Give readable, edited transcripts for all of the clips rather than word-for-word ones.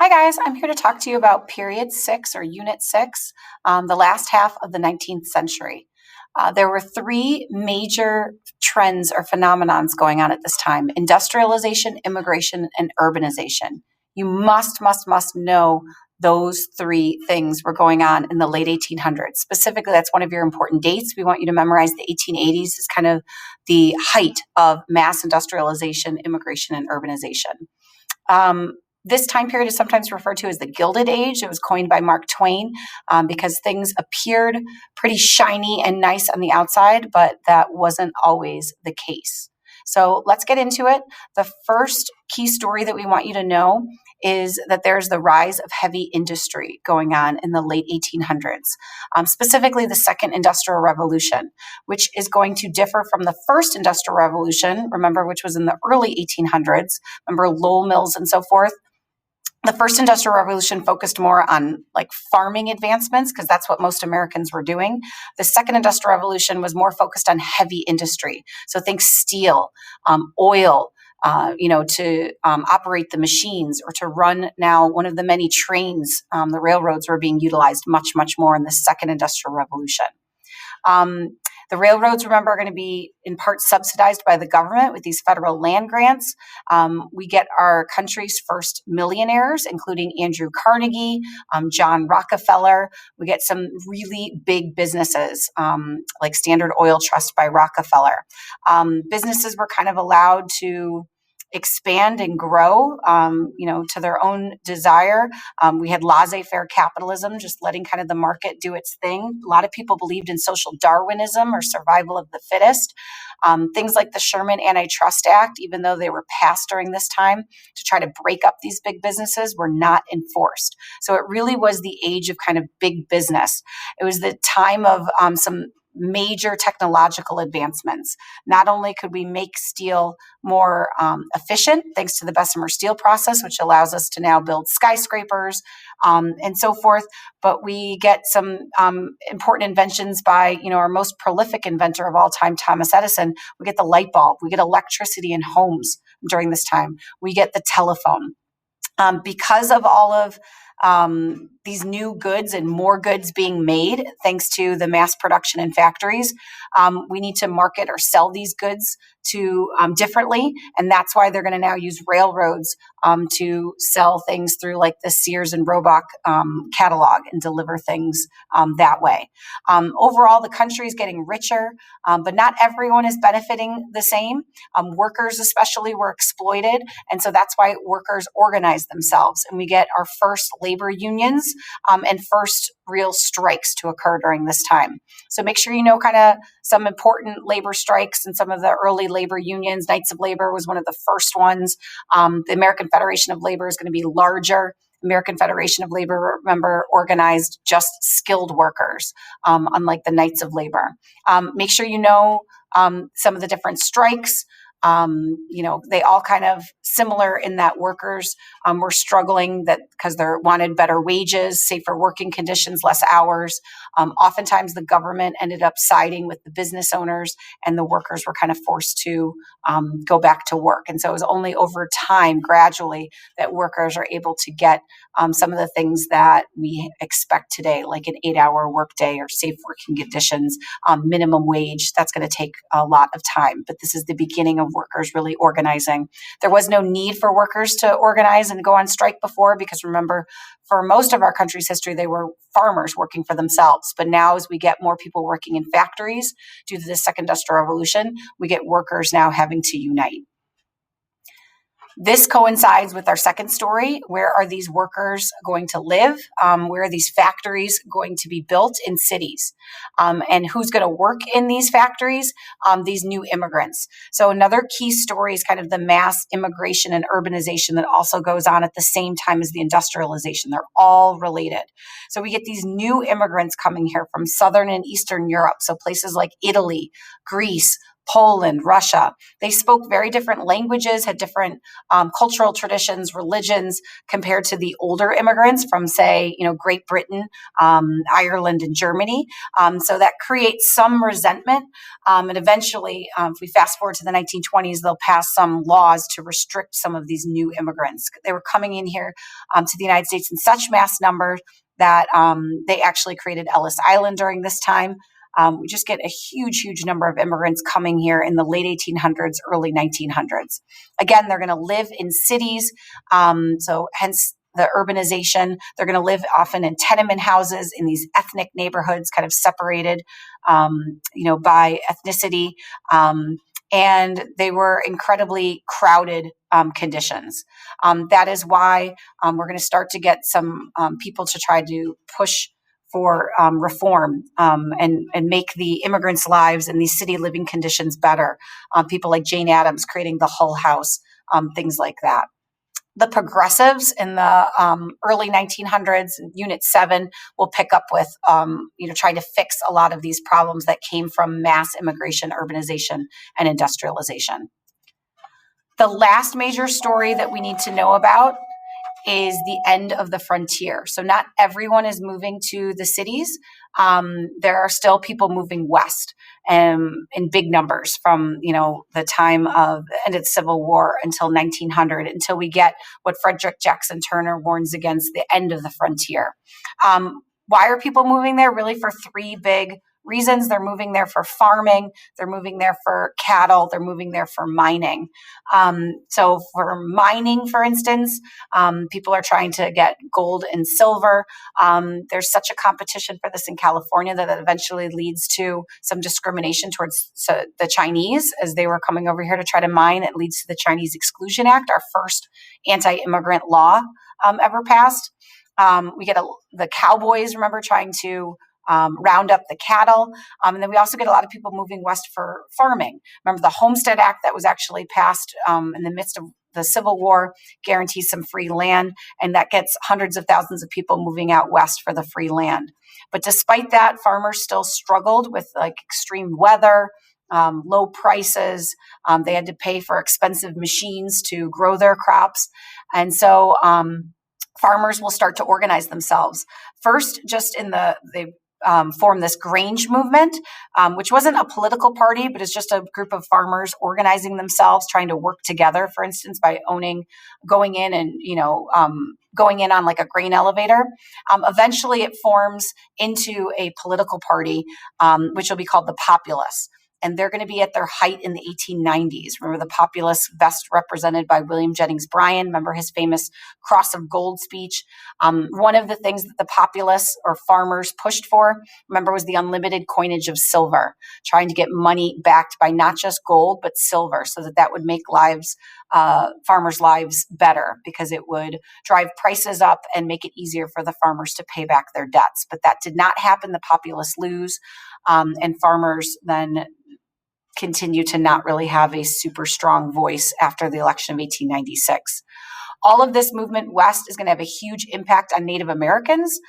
Hi, guys. I'm here to talk to you about Period 6 or Unit 6, the last half of the 19th century. There were three major trends or phenomenons going on at this time: industrialization, immigration, and urbanization. You must know those three things were going on in the late 1800s. Specifically, that's one of your important dates. We want you to memorize the 1880s as kind of the height of mass industrialization, immigration, and urbanization. This time period is sometimes referred to as the Gilded Age. It was coined by Mark Twain because things appeared pretty shiny and nice on the outside, but that wasn't always the case. So let's get into it. The first key story that we want you to know is that there's the rise of heavy industry going on in the late 1800s, specifically the Second Industrial Revolution, which is going to differ from the First Industrial Revolution, remember, which was in the early 1800s, remember Lowell mills and so forth. The first industrial revolution focused more on like farming advancements because that's what most Americans were doing. The second industrial revolution was more focused on heavy industry. So think steel, oil, to operate the machines or to run now one of the many trains. The railroads were being utilized much more in the second industrial revolution. The railroads, remember, are going to be in part subsidized by the government with these federal land grants. We get our country's first millionaires, including Andrew Carnegie, John Rockefeller. We get some really big businesses like Standard Oil Trust by Rockefeller. Businesses were kind of allowed to expand and grow, to their own desire. We had laissez-faire capitalism, just letting kind of the market do its thing. A lot of people believed in social Darwinism or survival of the fittest. Things like the Sherman Antitrust Act, even though they were passed during this time to try to break up these big businesses, were not enforced. So it really was the age of kind of big business. It was the time of some major technological advancements. Not only could we make steel more efficient thanks to the Bessemer steel process, which allows us to now build skyscrapers and so forth, but we get some important inventions by, our most prolific inventor of all time, Thomas Edison. We get the light bulb, we get electricity in homes during this time, we get the telephone. Because of all of these new goods and more goods being made, thanks to the mass production in factories, we need to market or sell these goods to differently, and that's why they're going to now use railroads to sell things through like the Sears and Roebuck catalog and deliver things that way. Overall, the country is getting richer, but not everyone is benefiting the same. Workers especially were exploited, and so that's why workers organized themselves, and we get our first labor unions and first real strikes to occur during this time. So make sure you know kind of some important labor strikes and some of the early labor unions. Knights of Labor was one of the first ones. The American Federation of Labor is going to be larger. American Federation of Labor, remember, organized just skilled workers, unlike the Knights of Labor. Make sure you know some of the different strikes. They all kind of similar in that workers were struggling that because they wanted better wages, safer working conditions, less hours. Oftentimes the government ended up siding with the business owners and the workers were kind of forced to go back to work. And so it was only over time, gradually, that workers are able to get some of the things that we expect today, like an 8-hour workday or safe working conditions, minimum wage. That's going to take a lot of time, but this is the beginning of workers really organizing. There was no need for workers to organize and go on strike before because remember, for most of our country's history, they were farmers working for themselves. But now as we get more people working in factories due to the Second Industrial Revolution, we get workers now having to unite. This coincides with our second story. Where are these workers going to live? Where are these factories going to be built in cities? And who's going to work in these factories? These new immigrants. So another key story is kind of the mass immigration and urbanization that also goes on at the same time as the industrialization. They're all related. So we get these new immigrants coming here from Southern and Eastern Europe. So places like Italy, Greece, Poland, Russia. They spoke very different languages, had different cultural traditions, religions compared to the older immigrants from, say, Great Britain, Ireland, and Germany. So that creates some resentment. And eventually, if we fast forward to the 1920s, they'll pass some laws to restrict some of these new immigrants. They were coming in here to the United States in such mass numbers that they actually created Ellis Island during this time. We just get a huge, huge number of immigrants coming here in the late 1800s, early 1900s. Again, they're going to live in cities, so hence the urbanization. They're going to live often in tenement houses in these ethnic neighborhoods, kind of separated, by ethnicity. And they were incredibly crowded conditions. That is why we're going to start to get some people to try to push for reform and make the immigrants' lives and these city living conditions better. People like Jane Addams creating the Hull House, things like that. The progressives in the early 1900s, Unit 7, will pick up with, trying to fix a lot of these problems that came from mass immigration, urbanization, and industrialization. The last major story that we need to know about is the end of the frontier. So not everyone is moving to the cities. There are still people moving west in big numbers from the time of the end of the Civil War until 1900, until we get what Frederick Jackson Turner warns against, the end of the frontier. Why are people moving there? Really for three big reasons. They're moving there for farming, they're moving there for cattle, they're moving there for mining. So for mining, for instance, people are trying to get gold and silver. There's such a competition for this in California that eventually leads to some discrimination towards the Chinese as they were coming over here to try to mine. It leads to the Chinese Exclusion Act, our first anti-immigrant law ever passed. We get the cowboys, remember, trying to round up the cattle. And then we also get a lot of people moving west for farming. Remember the Homestead Act that was actually passed in the midst of the Civil War guarantees some free land, and that gets hundreds of thousands of people moving out west for the free land. But despite that, farmers still struggled with extreme weather, low prices. They had to pay for expensive machines to grow their crops. And so farmers will start to organize themselves. First, just they formed this Grange movement, which wasn't a political party, but it's just a group of farmers organizing themselves, trying to work together, for instance, by going in on like a grain elevator. Eventually it forms into a political party, which will be called the Populists. And they're going to be at their height in the 1890s. Remember the Populists, best represented by William Jennings Bryan. Remember his famous Cross of Gold speech. One of the things that the Populists or farmers pushed for, remember, was the unlimited coinage of silver, trying to get money backed by not just gold, but silver, so that would make farmers' lives better, because it would drive prices up and make it easier for the farmers to pay back their debts. But that did not happen. The Populists lose, and farmers then continue to not really have a super strong voice after the election of 1896. All of this movement west is going to have a huge impact on Native Americans,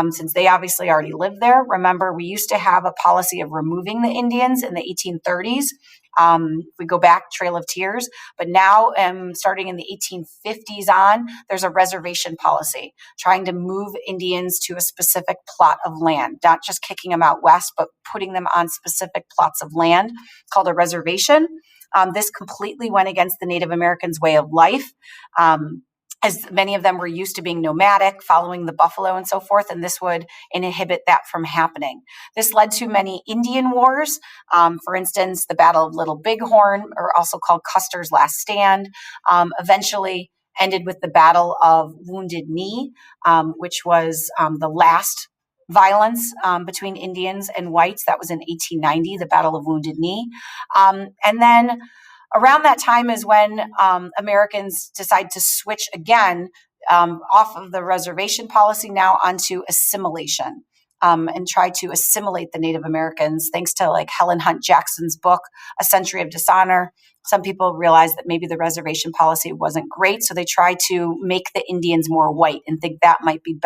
since they obviously already lived there. Remember, we used to have a policy of removing the Indians in the 1830s. We go back, Trail of Tears, but now starting in the 1850s on, there's a reservation policy trying to move Indians to a specific plot of land, not just kicking them out west, but putting them on specific plots of land called a reservation. This completely went against the Native Americans' way of life, as many of them were used to being nomadic, following the buffalo and so forth, and this would inhibit that from happening. This led to many Indian wars. For instance, the Battle of Little Bighorn, or also called Custer's Last Stand, eventually ended with the Battle of Wounded Knee, which was the last violence between Indians and whites. That was in 1890, the Battle of Wounded Knee. And then around that time is when Americans decide to switch again off of the reservation policy now onto assimilation. and try to assimilate the Native Americans, thanks to like Helen Hunt Jackson's book, A Century of Dishonor. Some people realized that maybe the reservation policy wasn't great, so they tried to make the Indians more white and think that might be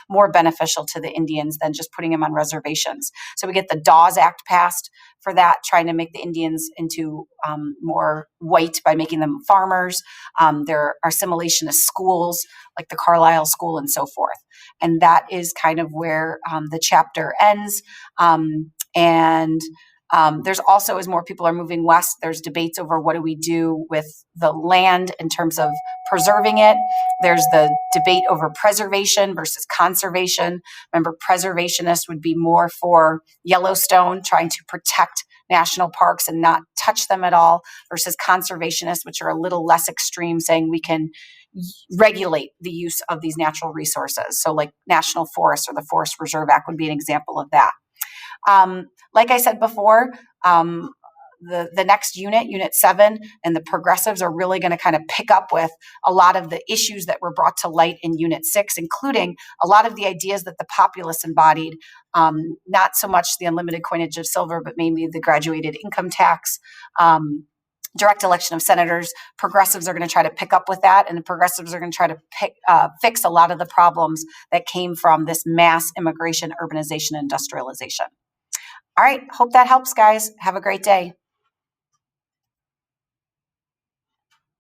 more beneficial to the Indians than just putting them on reservations. So we get the Dawes Act passed for that, trying to make the Indians into more white by making them farmers. There are assimilationist schools like the Carlisle School and so forth. And that is kind of where the chapter ends. There's also, as more people are moving west, there's debates over what do we do with the land in terms of preserving it. There's the debate over preservation versus conservation. Remember, preservationists would be more for Yellowstone, trying to protect national parks and not touch them at all, versus conservationists, which are a little less extreme, saying we can regulate the use of these natural resources. So like National Forest or the Forest Reserve Act would be an example of that. Like I said before, the next unit, Unit 7, and the progressives are really going to kind of pick up with a lot of the issues that were brought to light in Unit 6, including a lot of the ideas that the populists embodied, not so much the unlimited coinage of silver, but maybe the graduated income tax, direct election of senators. Progressives are going to try to pick up with that, and the progressives are going to try to fix a lot of the problems that came from this mass immigration, urbanization, industrialization. All right, hope that helps, guys. Have a great day.